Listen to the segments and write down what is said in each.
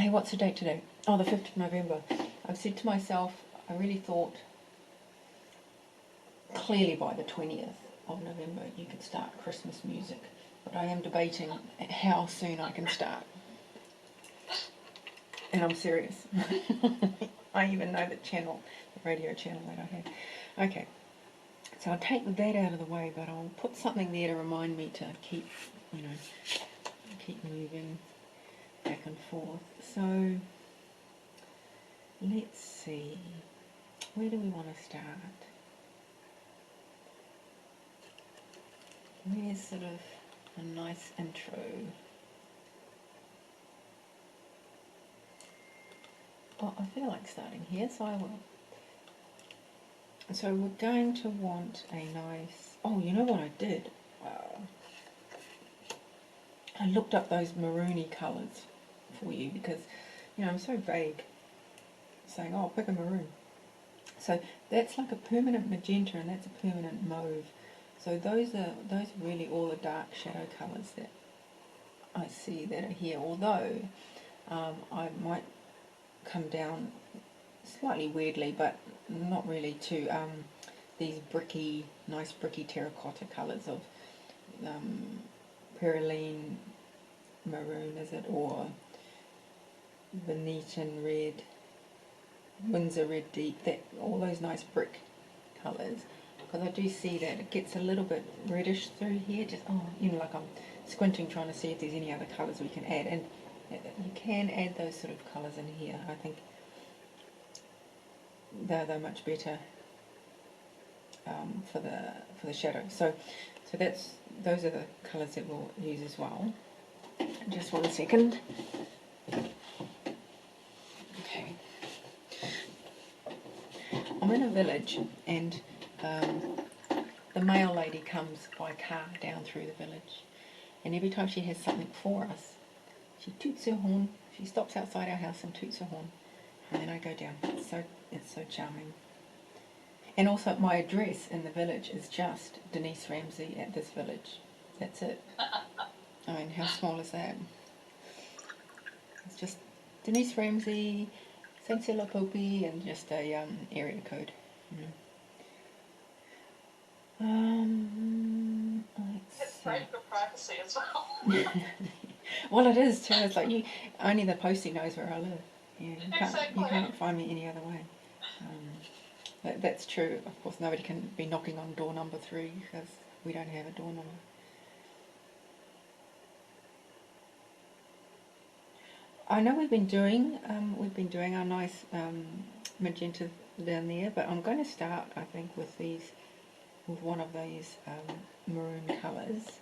Hey, what's the date today? Oh, the 5th of November. I've said to myself, I really thought clearly by the 20th of November you could start Christmas music, but I am debating how soon I can start. And I'm serious. I even know the channel, the radio channel that I have. Okay, so I'll take that out of the way, but I'll put something there to remind me to keep, keep moving back and forth. So let's see, where do we want to start? Where's sort of a nice intro? Oh, I feel like starting here, so I will. So we're going to want a nice, oh, you know what I did? I looked up those maroony colours for you because, I'm so vague saying, oh, pick a maroon. So that's like a permanent magenta and that's a permanent mauve. So those are really all the dark shadow colours that I see that are here, although I might come down slightly weirdly, but not really, to these nice bricky terracotta colours of Perylene maroon, is it, or Venetian red, Windsor red deep, all those nice brick colours, because I do see that it gets a little bit reddish through here, just like I'm squinting trying to see if there's any other colours we can add, and you can add those sort of colours in here. I think they're much better for the shadow. So those are the colours that we'll use as well. Just 1 second. Okay. I'm in a village, and the mail lady comes by car down through the village, and every time she has something for us, she toots her horn. She stops outside our house and toots her horn, and then I go down. It's so charming. And also, my address in the village is just Denise Ramsey at this village. That's it. I mean, how small is that? It's just Denise Ramsey, St. Popi, and just a area code. It's great for privacy as well. Well, it is too. It's like only the postie knows where I live. Yeah, Exactly. You can't find me any other way. That's true. Of course, nobody can be knocking on door number 3 because we don't have a door number. I know we've been doing our nice magenta down there, but I'm going to start, I think, with one of these maroon colours.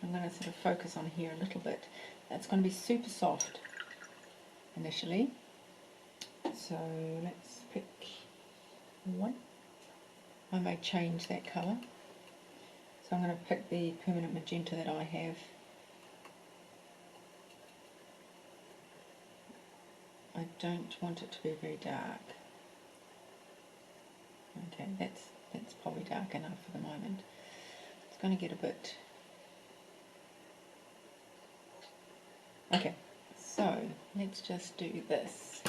I'm going to sort of focus on here a little bit. It's going to be super soft initially. So let's pick one. I may change that colour. So I'm going to pick the permanent magenta that I have. I don't want it to be very dark. Okay, that's probably dark enough for the moment. It's going to get a bit... Okay, so let's just do this,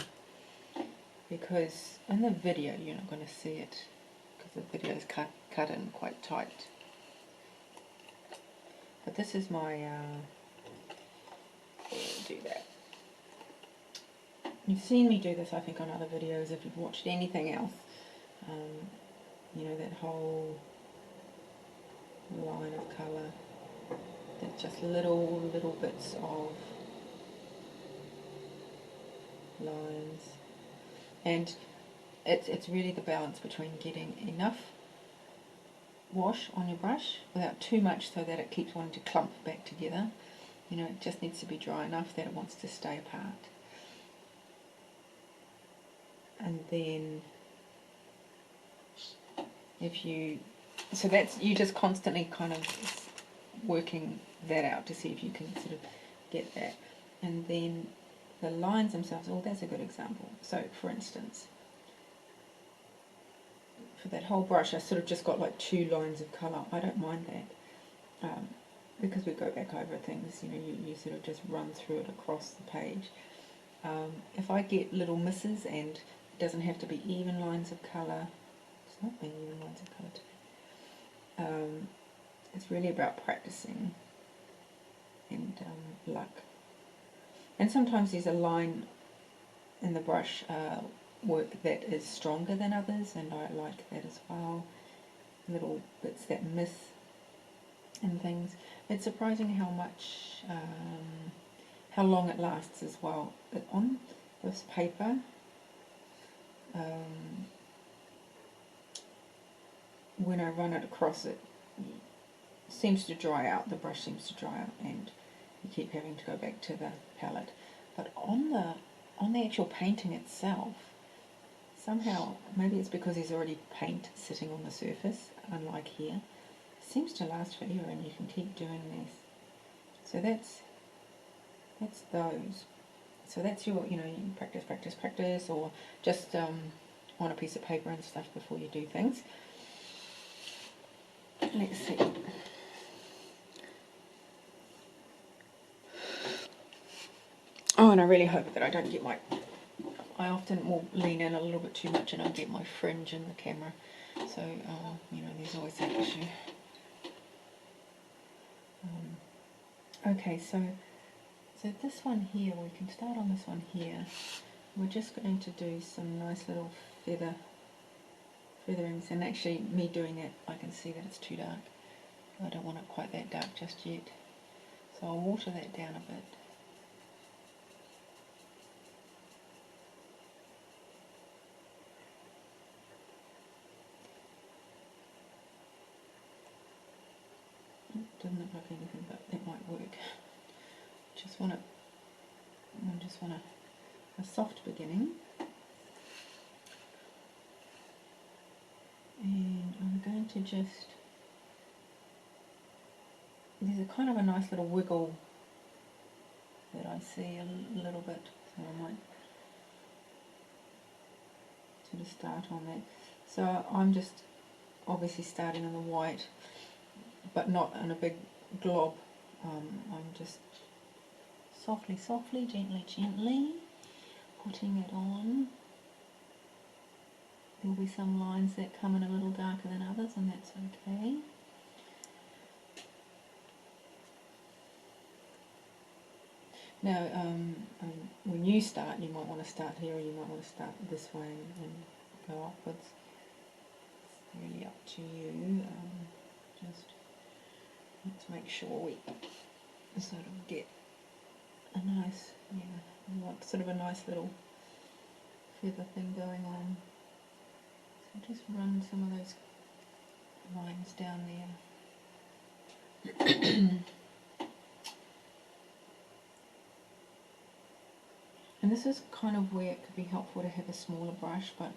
because in the video you're not going to see it because the video is cut in quite tight. But this is my do that. You've seen me do this, I think, on other videos if you've watched anything else. That whole line of colour, that's just little bits of lines, and it's really the balance between getting enough wash on your brush without too much so that it keeps wanting to clump back together. It just needs to be dry enough that it wants to stay apart. And then you just constantly kind of working that out to see if you can sort of get that. And then the lines themselves, that's a good example. So for instance, for that whole brush I sort of just got like 2 lines of colour. I don't mind that because we go back over things, you sort of just run through it across the page. if I get little misses, and it doesn't have to be even lines of colour, it's not being even lines of colour today. It's really about practicing and luck. And sometimes there's a line in the brush work that is stronger than others, and I like that as well. Little bits that miss and things. It's surprising how much, how long it lasts as well. But on this paper, when I run it across it, seems to dry out, the brush seems to dry out, and you keep having to go back to the palette. But on the actual painting itself, somehow, maybe it's because there's already paint sitting on the surface, unlike here, it seems to last forever, and you can keep doing this. So that's those. So that's your, you practice, or just on a piece of paper and stuff before you do things. Let's see. Oh, and I really hope that I don't get I often will lean in a little bit too much and I'll get my fringe in the camera. So, there's always that issue. Okay, so this one here, we can start on this one here. We're just going to do some nice little featherings, and actually me doing it, I can see that it's too dark. I don't want it quite that dark just yet. So I'll water that down a bit. Doesn't look like anything, but that might work. I just want a soft beginning. And I'm going to just, there's a kind of a nice little wiggle that I see a little bit, so I might sort of start on that. So I'm just obviously starting in the white, but not in a big glob. I'm just softly, gently putting it on. There'll be some lines that come in a little darker than others, and that's okay. Now, when you start, you might want to start here, or you might want to start this way and go upwards. It's really up to you. Just let's make sure we sort of get a nice, sort of a nice little feather thing going on. So just run some of those lines down there. And this is kind of where it could be helpful to have a smaller brush, but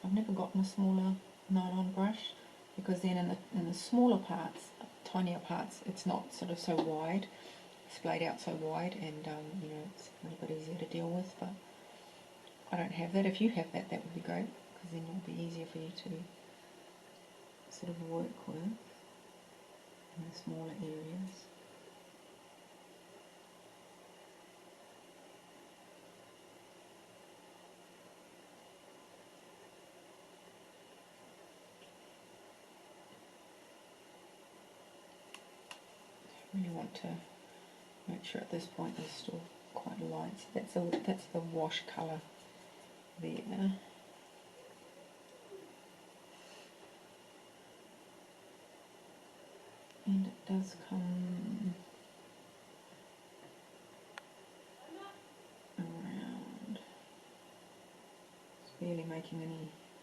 I've never gotten a smaller nylon brush, because then in the smaller parts, tinier parts, it's not sort of so wide, splayed out so wide, and it's a little bit easier to deal with. But I don't have that. If you have that, that would be great, because then it will be easier for you to sort of work with in the smaller areas. I really want to make sure at this point it's still quite light. So that's the wash colour there. And it does come around. It's barely making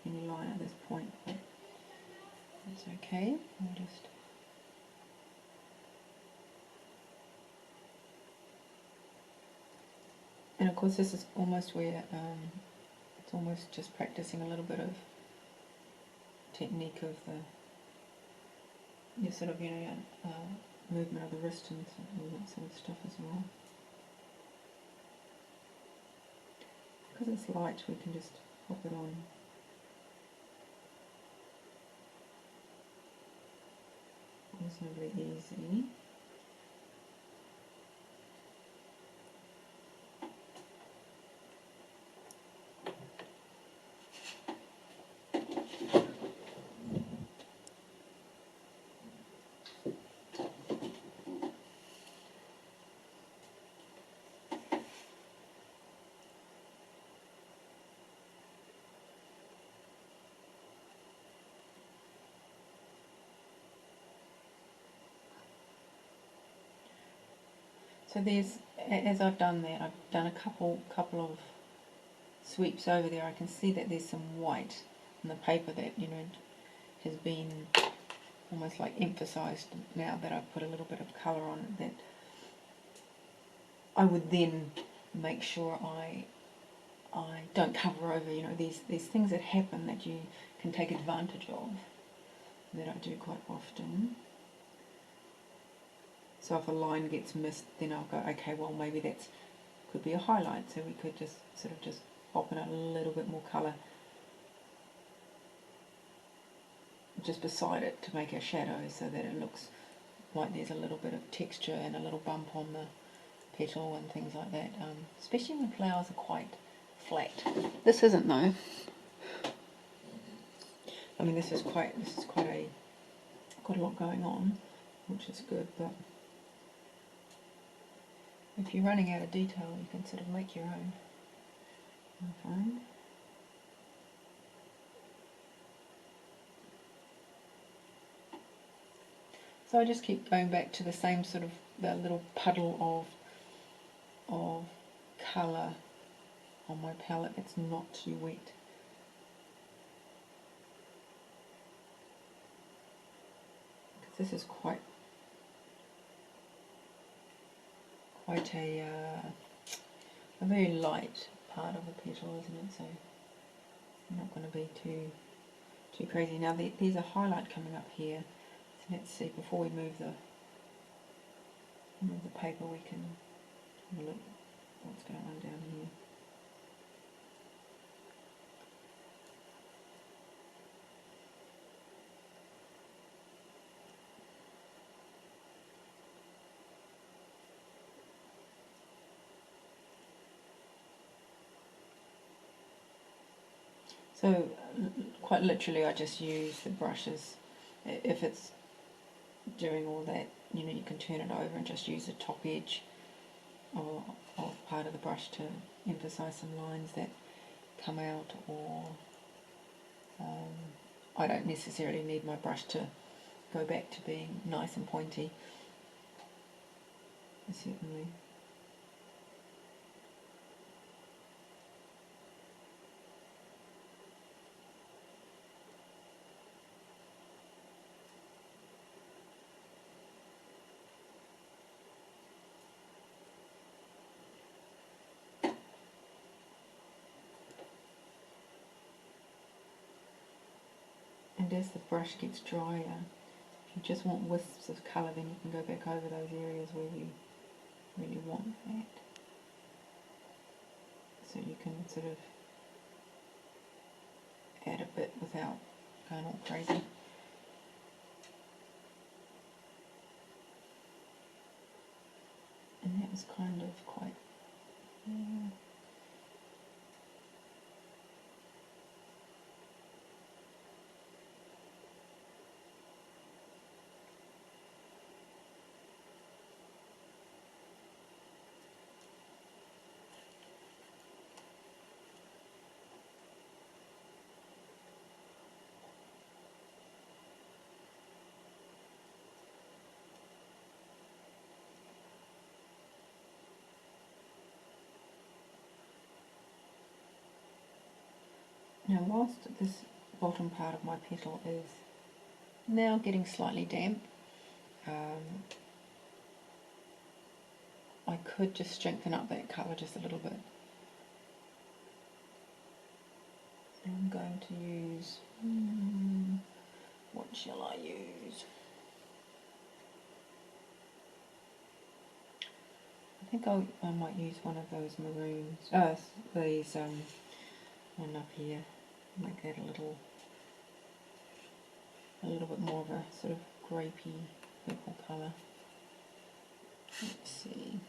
any line at this point, but that's okay. I'll just and of course this is almost where it's almost just practicing a little bit of technique of the sort of movement of the wrist and all that sort of stuff as well. Because it's light, we can just pop it on reasonably easy. So there's, as I've done that, I've done a couple of sweeps over there. I can see that there's some white in the paper that, you know, has been almost like emphasised now that I've put a little bit of colour on it, that I would then make sure I don't cover over, you know, these things that happen that you can take advantage of, that I do quite often. So if a line gets missed, then I'll go, okay, well maybe that could be a highlight, so we could just sort of just pop in a little bit more colour just beside it to make a shadow, so that it looks like there's a little bit of texture and a little bump on the petal and things like that, especially when flowers are quite flat. This isn't though. I mean, this is quite got a lot going on, which is good, but if you're running out of detail, you can sort of make your own, I find. So I just keep going back to the same sort of, the little puddle of colour on my palette that's not too wet. Because this is quite a very light part of the petal, isn't it? So I'm not going to be too crazy. Now there's a highlight coming up here. So let's see, before we move the paper, we can have a look what's going on down here. So quite literally I just use the brushes. If it's doing all that, you know, you can turn it over and just use the top edge of part of the brush to emphasise some lines that come out, or I don't necessarily need my brush to go back to being nice and pointy, certainly. And as the brush gets drier, if you just want wisps of colour, then you can go back over those areas where you really want that. So you can sort of add a bit without going all crazy. And that was kind of quite, yeah. Now whilst this bottom part of my petal is now getting slightly damp, I could just strengthen up that colour just a little bit. I'm going to use, what shall I use? I think I might use one of those maroons, these one up here, make that a little bit more of a sort of grapey purple colour. Let's see.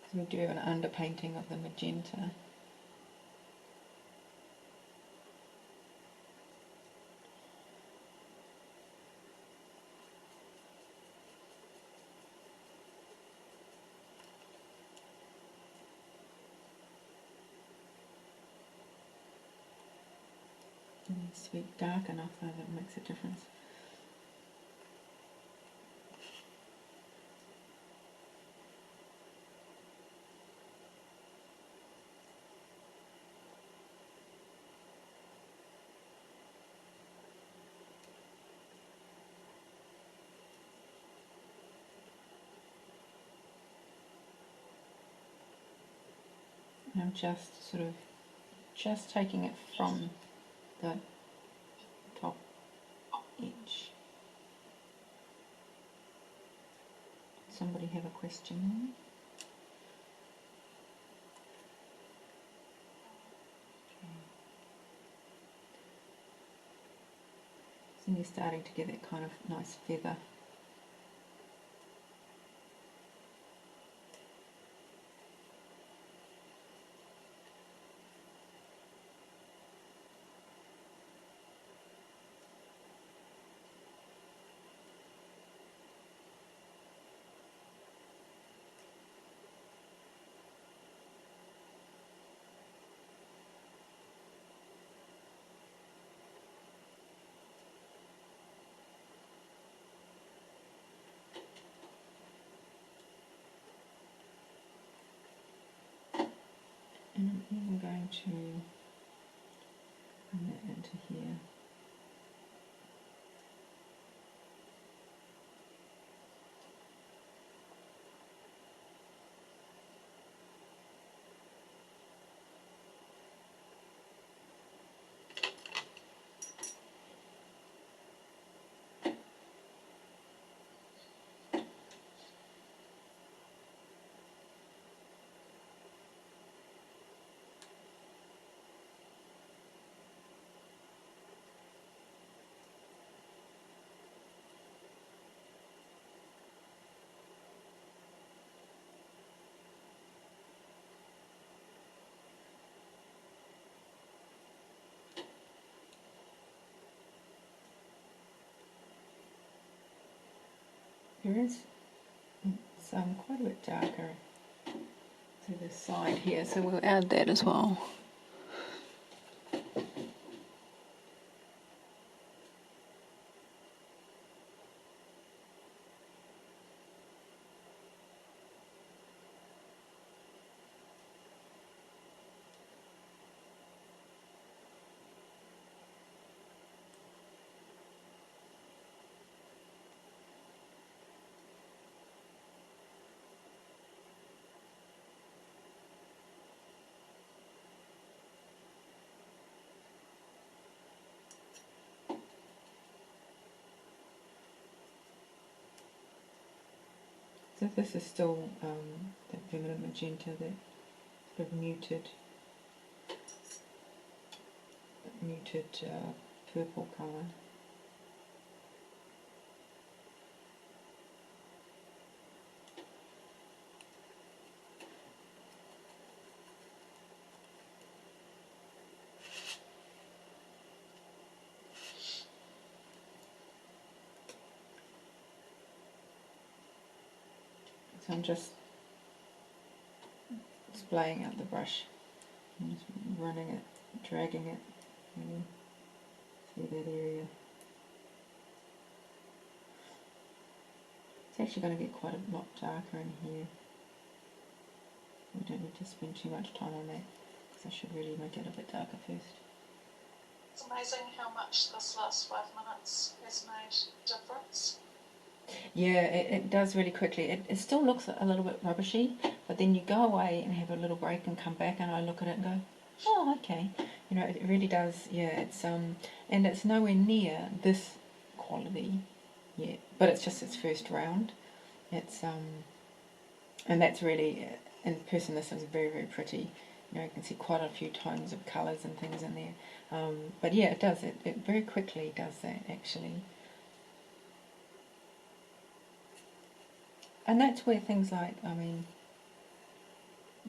So we do an underpainting of the magenta. It needs to be dark enough though that makes a difference. And I'm just sort of taking it from the top edge. Somebody have a question? Okay. So you're starting to get that kind of nice feather. And I'm even going to bring that into here. There is some quite a bit darker to the side here, so we'll add that as well. So this is still that feminine magenta, that sort of muted purple colour. So I'm just splaying out the brush, and just running it, dragging it through that area. It's actually going to get quite a lot darker in here. We don't need to spend too much time on that, because I should really make it a bit darker first. It's amazing how much this last 5 minutes has made a difference. Yeah, it does really quickly. It still looks a little bit rubbishy, but then you go away and have a little break and come back and I look at it and go, oh, okay. You know, it really does, yeah, it's and it's nowhere near this quality yet, but it's just its first round. It's and that's really, in person this is very, very pretty. You know, you can see quite a few tones of colours and things in there. But yeah, it does, it very quickly does that actually. And that's where things like, I mean,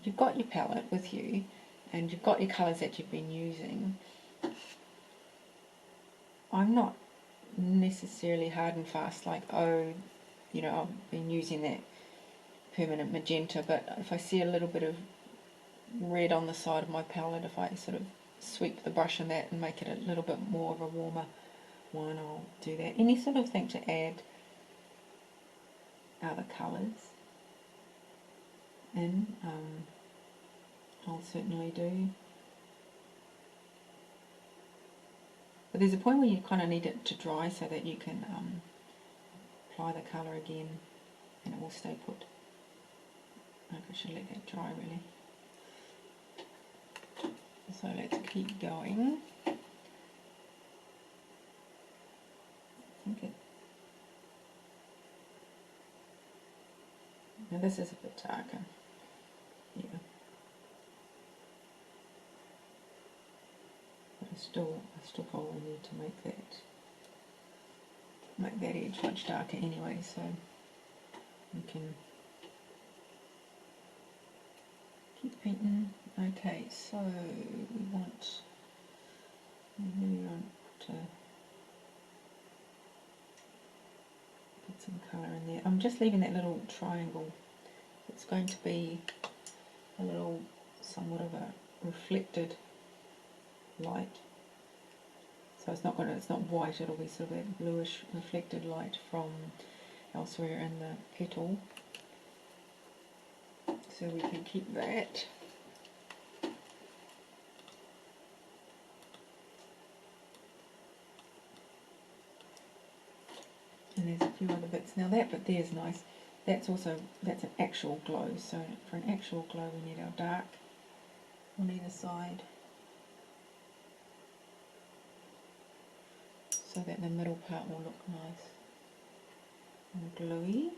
you've got your palette with you and you've got your colours that you've been using. I'm not necessarily hard and fast like, oh, you know, I've been using that permanent magenta, but if I see a little bit of red on the side of my palette, if I sort of sweep the brush in that and make it a little bit more of a warmer one, I'll do that. Any sort of thing to add other colours in, I'll certainly do. But there's a point where you kind of need it to dry so that you can apply the colour again and it will stay put. I should let that dry really. So let's keep going. Now this is a bit darker. Yeah. But I still probably need to make that edge much darker anyway, so we can keep painting. Okay, so we really want to get some colour in there. I'm just leaving that little triangle. It's going to be a little, somewhat of a reflected light. So it's not white, it'll be sort of that bluish reflected light from elsewhere in the petal. So we can keep that. And there's a few other bits. Now that bit there's nice. That's an actual glow. So for an actual glow we need our dark on either side, so that the middle part will look nice and gluey.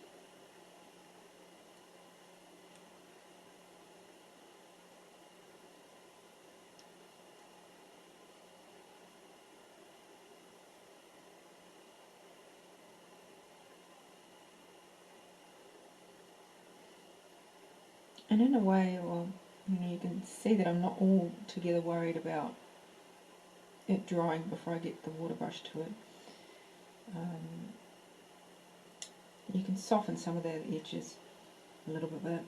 And in a way, well, you can see that I'm not altogether worried about it drying before I get the water brush to it. You can soften some of the edges a little bit, but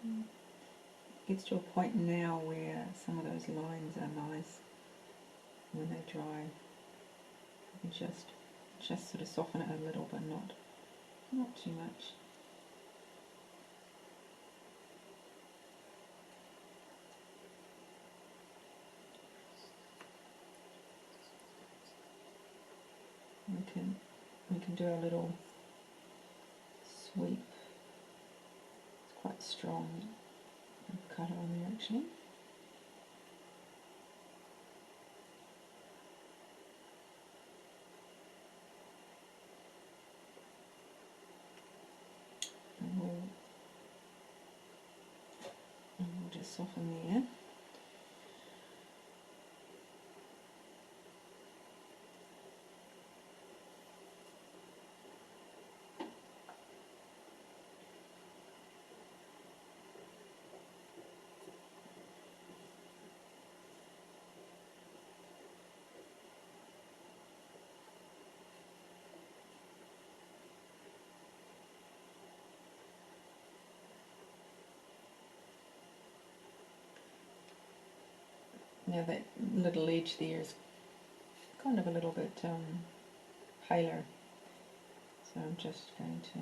it gets to a point now where some of those lines are nice when they dry. You can just sort of soften it a little, but not too much. We can do a little sweep. It's quite strong colour on there actually. And we'll just soften there. Now that little edge there is kind of a little bit paler, so I'm just going to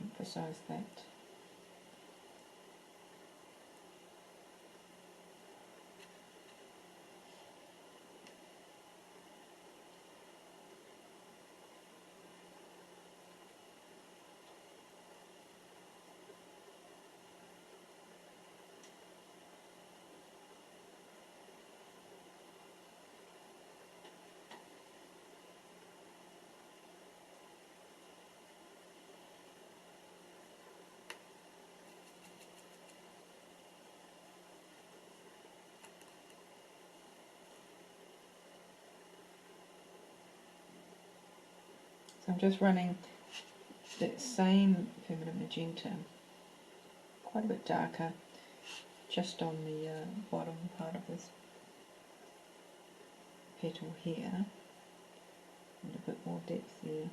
emphasize that. So I'm just running that same permanent magenta, quite a bit darker, just on the bottom part of this petal here, and a bit more depth there.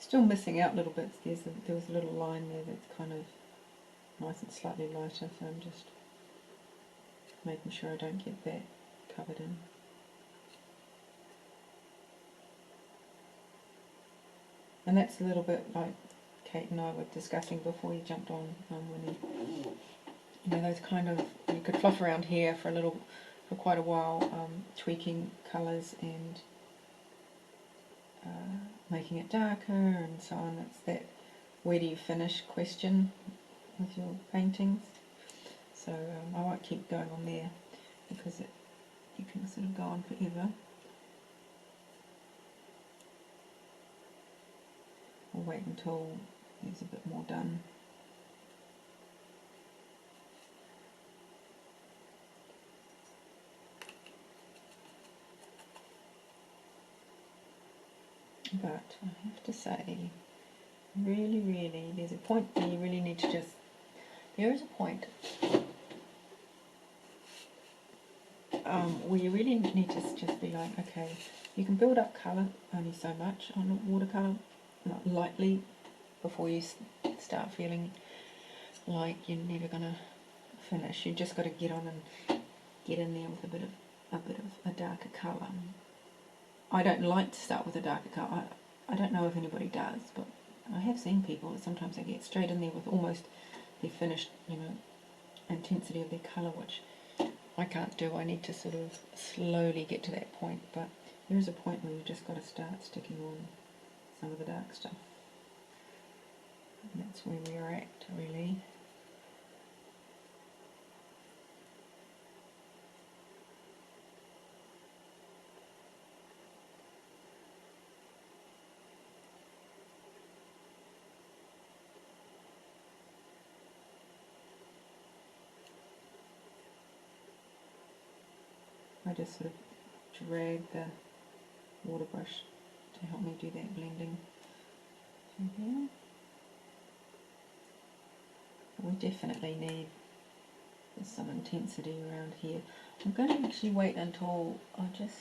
Still missing out little bits. There was a little line there that's kind of nice and slightly lighter, so I'm just making sure I don't get that covered in. And that's a little bit like Kate and I were discussing before you jumped on, Winnie. You know, those kind of, you could fluff around here for quite a while, tweaking colours and making it darker and so on. It's that where do you finish question with your paintings. So I won't keep going on there because you can sort of go on forever. I'll wait until there's a bit more done. But I have to say, really, there's a point where you really need to just, there is a point where you really need to just be like, okay, you can build up colour only so much on watercolour, lightly, before you start feeling like you're never going to finish. You just got to get on and get in there with a bit of a darker colour. I don't like to start with a darker colour. I don't know if anybody does, but I have seen people that sometimes they get straight in there with almost the finished, intensity of their colour, which I can't do. I need to sort of slowly get to that point, but there is a point where you've just got to start sticking on some of the dark stuff. And that's where we're at, really. I just sort of drag the water brush to help me do that blending through here. We definitely need some intensity around here. I'm going to actually wait until I just